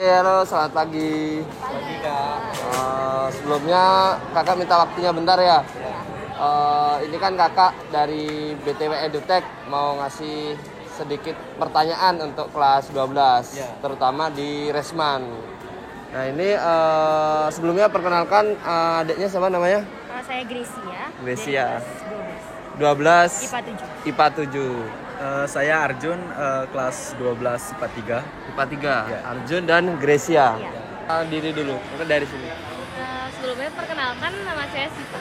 Halo, selamat pagi. Pagi Kak. Sebelumnya kakak minta waktunya bentar ya. Ini kan kakak dari BTW EduTech mau ngasih sedikit pertanyaan untuk kelas 12, Ya. terutama di Resman. Nah ini sebelumnya perkenalkan adiknya siapa namanya? Saya Gracia. Gracia. Dari 12 kelas IPA 7. Saya Arjun, kelas 12 IPA 3. IPA 3. Ya. Arjun dan Gracia. Iya. Diri dulu, mungkin dari sini. Sebelumnya perkenalkan, nama saya Siva.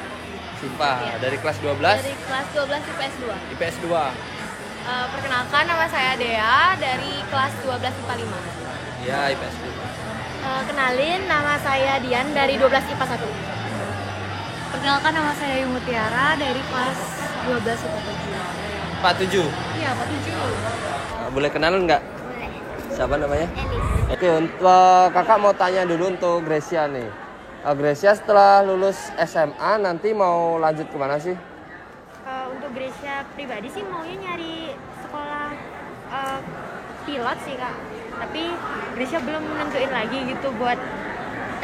Siva, Iya. dari kelas 12 Dari kelas 12 IPS 2. IPS 2. Perkenalkan, nama saya Dea dari kelas 12 IPA 5. Ya, IPS 5. Kenalin, nama saya Dian dari 12 IPA 1. Perkenalkan, nama saya Yumutiara dari kelas 12 IPA 7. IPA 7. Iya, IPA 7. Boleh kenalan nggak? Boleh. Siapa namanya? Elis. Oke, untuk kakak mau tanya dulu untuk Gracia nih. Gracia setelah lulus SMA nanti mau lanjut kemana sih? Untuk Gracia pribadi sih maunya nyari sekolah pilot sih Kak. Tapi Gracia belum menentuin lagi gitu buat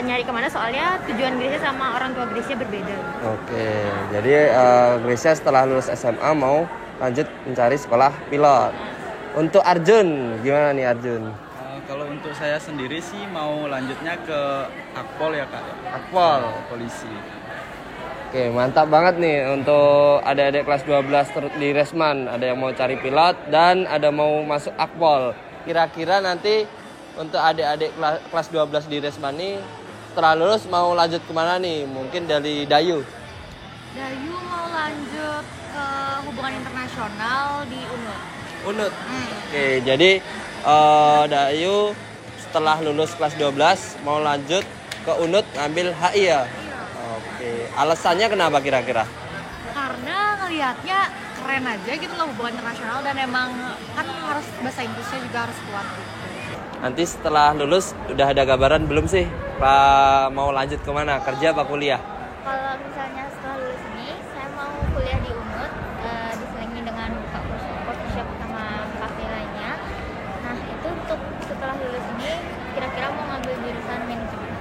nyari kemana, soalnya tujuan Gracia sama orang tua Gracia berbeda. Oke, jadi Gracia setelah lulus SMA mau lanjut mencari sekolah pilot. Untuk Arjun, gimana nih Arjun? Kalau untuk saya sendiri sih mau lanjutnya ke Akpol ya Kak. Akpol. Polisi. Oke, mantap banget nih untuk adik-adik kelas 12 di Resman. Ada yang mau cari pilot dan ada mau masuk Akpol. Kira-kira nanti untuk adik-adik kelas 12 di Resman nih setelah lulus mau lanjut kemana nih? Mungkin dari Dayu. Dayu mau lanjut ke hubungan internasional di UNUD. UNUD. Oke, jadi Dayu setelah lulus kelas 12 mau lanjut ke UNUD ngambil HI ya? Oke, alasannya kenapa kira-kira? Karena ngelihatnya keren aja gitu loh, hubungan internasional, dan emang kan harus bahasa Inggrisnya juga harus kuat gitu. Nanti setelah lulus udah ada gambaran belum sih? Pak mau lanjut kemana? Kerja apa kuliah? Kalau misalnya setelah lulus ini, saya mau kuliah di UNUD, diselingi dengan buka workshop sama kafe lainnya. Nah, itu untuk setelah lulus ini, kira-kira mau ngambil jurusan manajemen.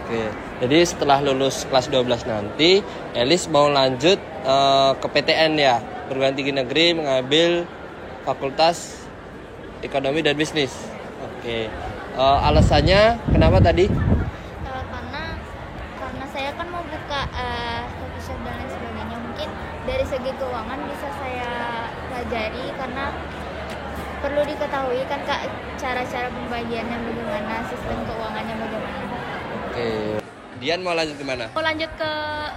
Oke, jadi setelah lulus kelas 12 nanti, Elis mau lanjut ke PTN ya, perguruan tinggi negeri, mengambil Fakultas Ekonomi dan Bisnis. Oke, alasannya kenapa tadi? Karena saya kan mau buka coffee shop dan lain sebagainya. Mungkin dari segi keuangan bisa saya pelajari, karena perlu diketahui kan Kak, cara-cara pembagiannya bagaimana, sistem keuangannya bagaimana. Oke, Dian mau lanjut kemana? Mau lanjut ke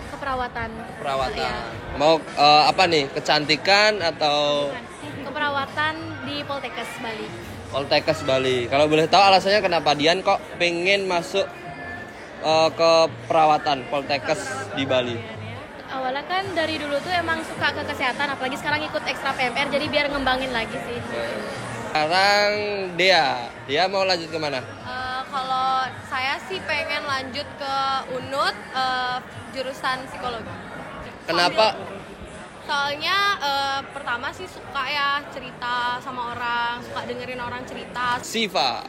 keperawatan. Perawatan. Iya. Mau apa nih? Kecantikan atau Keperawatan di Poltekkes Bali. Poltekkes Bali? Kalau boleh tahu alasannya kenapa Dian kok pengen masuk ke perawatan Poltekkes di Bali? Awalnya kan dari dulu tuh emang suka ke kesehatan, apalagi sekarang ikut ekstra PMR, jadi biar ngembangin lagi sih. Sekarang dia mau lanjut kemana? Kalau saya sih pengen lanjut ke UNUD, jurusan psikologi. Kenapa? Soalnya pertama sih suka ya cerita sama orang, suka dengerin orang cerita. Siva,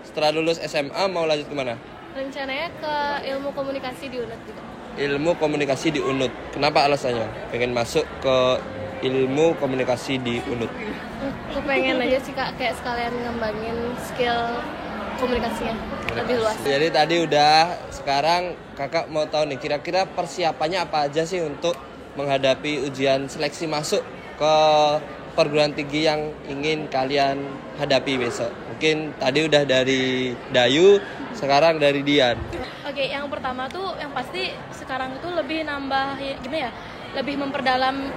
setelah lulus SMA mau lanjut kemana? Rencananya ke ilmu komunikasi di UNUD juga. Ilmu komunikasi di UNUD. Kenapa alasannya? Pengen masuk ke ilmu komunikasi di UNUD. Aku pengen aja sih Kak, kayak sekalian ngembangin skill komunikasinya lebih luas. Jadi tadi udah, sekarang kakak mau tahu nih kira-kira persiapannya apa aja sih untuk menghadapi ujian seleksi masuk ke perguruan tinggi yang ingin kalian hadapi besok. Mungkin tadi udah dari Dayu, sekarang dari Dian. Oke, yang pertama tuh yang pasti sekarang itu lebih nambah gimana ya? Lebih memperdalam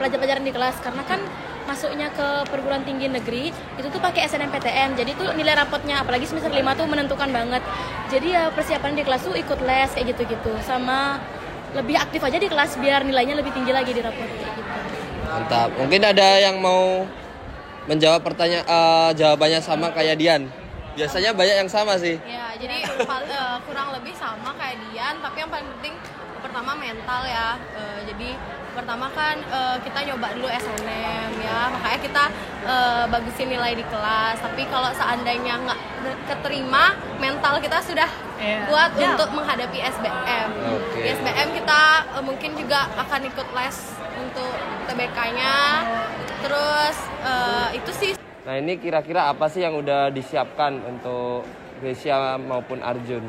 pelajaran-pelajaran di kelas, karena kan masuknya ke perguruan tinggi negeri itu tuh pakai SNMPTN. Jadi tuh nilai rapotnya apalagi semester 5 tuh menentukan banget. Jadi ya persiapan di kelas tuh ikut les kayak gitu-gitu. Sama lebih aktif aja di kelas biar nilainya lebih tinggi lagi di rapot kayak gitu. Mantap. Mungkin ada yang mau menjawab jawabannya sama kayak Dian. Biasanya banyak yang sama sih. Ya, jadi kurang lebih sama kayak Dian, tapi yang paling penting pertama mental ya. Jadi pertama kan kita nyoba dulu SNM ya, makanya kita bagusin nilai di kelas. Tapi kalau seandainya nggak keterima, mental kita sudah kuat untuk menghadapi SBM. Di SBM kita mungkin juga akan ikut les untuk TBK-nya. Terus itu sih. Nah ini kira-kira apa sih yang udah disiapkan untuk Grecia maupun Arjun?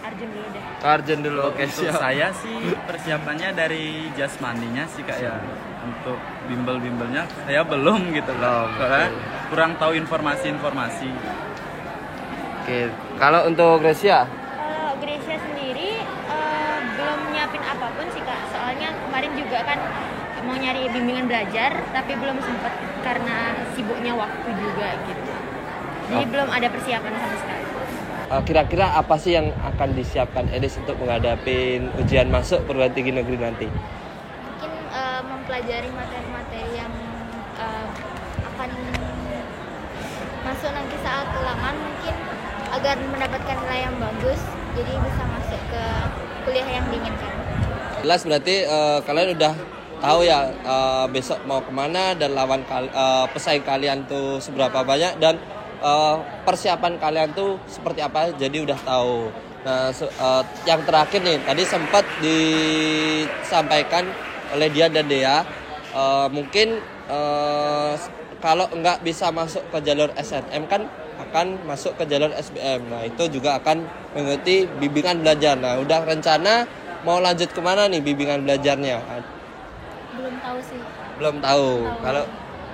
Arjun dulu deh. Arjun dulu, oke Untuk siap. saya sih persiapannya dari jasmaninya sih Kak ya. Untuk bimbel-bimbelnya saya belum gitu loh. Karena kurang tahu informasi-informasi. Oke, kalau untuk Grecia? Kalau Gracia sendiri belum nyiapin apapun sih Kak. Soalnya kemarin juga kan mau nyari bimbingan belajar tapi belum sempat karena sibuknya waktu juga gitu. Jadi belum ada persiapan sama sekali. Kira-kira apa sih yang akan disiapkan Edis untuk menghadapi ujian masuk perguruan tinggi negeri nanti? Mungkin mempelajari materi-materi yang akan masuk nanti saat ulangan, mungkin agar mendapatkan nilai yang bagus, jadi bisa masuk ke kuliah yang diinginkan. Jelas berarti kalian udah tahu ya besok mau kemana dan lawan pesaing kalian tuh seberapa banyak dan persiapan kalian tuh seperti apa, jadi udah tahu. Nah yang terakhir nih tadi sempat disampaikan oleh Dia dan Dea, mungkin kalau nggak bisa masuk ke jalur SNM kan akan masuk ke jalur SBM. Nah itu juga akan mengikuti bimbingan belajar. Nah udah rencana mau lanjut kemana nih bimbingan belajarnya? Belum tahu sih. Belum tahu. Kalau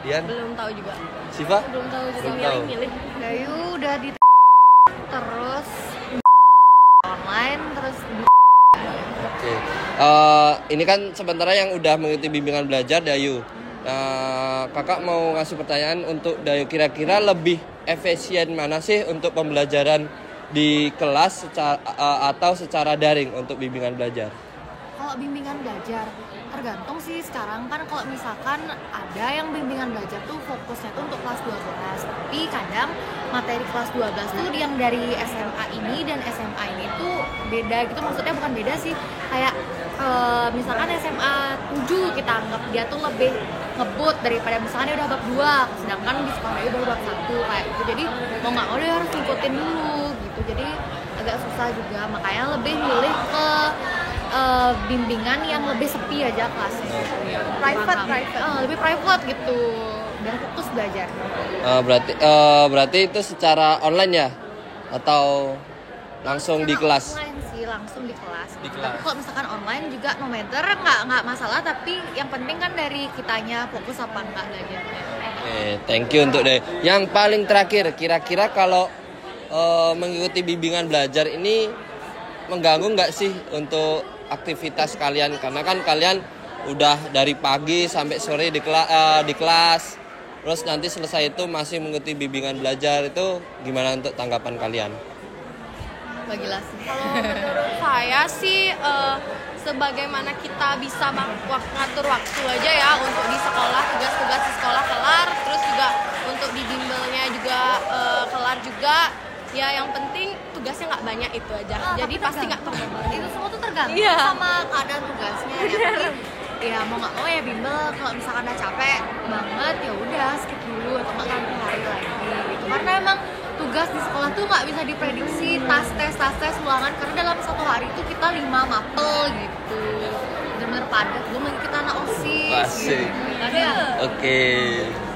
Dian? Belum tahu juga. Siva? Belum tahu juga. Belum tahu. Milih. Dayu udah di terus online terus Oke. Ini kan sementara yang udah mengikuti bimbingan belajar Dayu. Nah, kakak mau ngasih pertanyaan untuk Dayu, kira-kira lebih efisien mana sih untuk pembelajaran di kelas atau secara daring untuk bimbingan belajar? kalau bimbingan belajar tergantung sih. Sekarang kan kalau misalkan ada yang bimbingan belajar tuh fokusnya tuh untuk kelas 12, tapi kadang materi kelas 12 tuh yang dari SMA ini dan SMA ini tuh beda gitu. Maksudnya bukan beda sih, kayak misalkan SMA 7 kita anggap dia tuh lebih ngebut daripada misalkan dia udah bab 2, sedangkan di sekolah dia baru bab 1 kayak gitu. Jadi mau nggak mau dia harus ngikutin dulu gitu, jadi agak susah juga. Makanya lebih milih ke bimbingan yang lebih sepi aja kelasnya, lebih private gitu, biar fokus belajar. Berarti itu secara online ya atau langsung di kelas? Online sih, langsung di kelas. Di kelas. Tapi kalau misalkan online juga no matter, nggak masalah, tapi yang penting kan dari kitanya fokus apa enggak belajarnya. Oke, thank you untuk deh. Yang paling terakhir, kira-kira kalau mengikuti bimbingan belajar ini mengganggu nggak sih untuk aktivitas kalian? Karena kan kalian udah dari pagi sampai sore di kelas, terus nanti selesai itu masih mengikuti bimbingan belajar, itu gimana untuk tanggapan kalian? Gila sih. Kalau menurut saya sih sebagaimana kita bisa ngatur waktu aja ya untuk di sekolah, tugas-tugas di sekolah kelar, terus juga untuk di bimbelnya juga kelar juga. Ya yang penting tugasnya nggak banyak itu aja. Jadi pasti nggak terbebani. Itu semua tuh tergantung sama keadaan tugasnya. Tapi ya mau nggak mau ya bimbel, kalau misalkan udah capek banget ya udah skip dulu atau nggak ganti hari lagi gitu. Karena emang tugas di sekolah tuh nggak bisa diprediksi, tas tes ulangan, karena dalam satu hari itu kita 5 mapel gitu, bener-bener padat. Belum lagi kita anak OSIS Asik. Ada. Oke.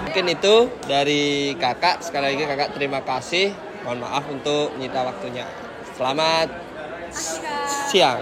Mungkin itu dari kakak. Sekali lagi kakak terima kasih. Mohon maaf untuk menyita waktunya. Selamat siang.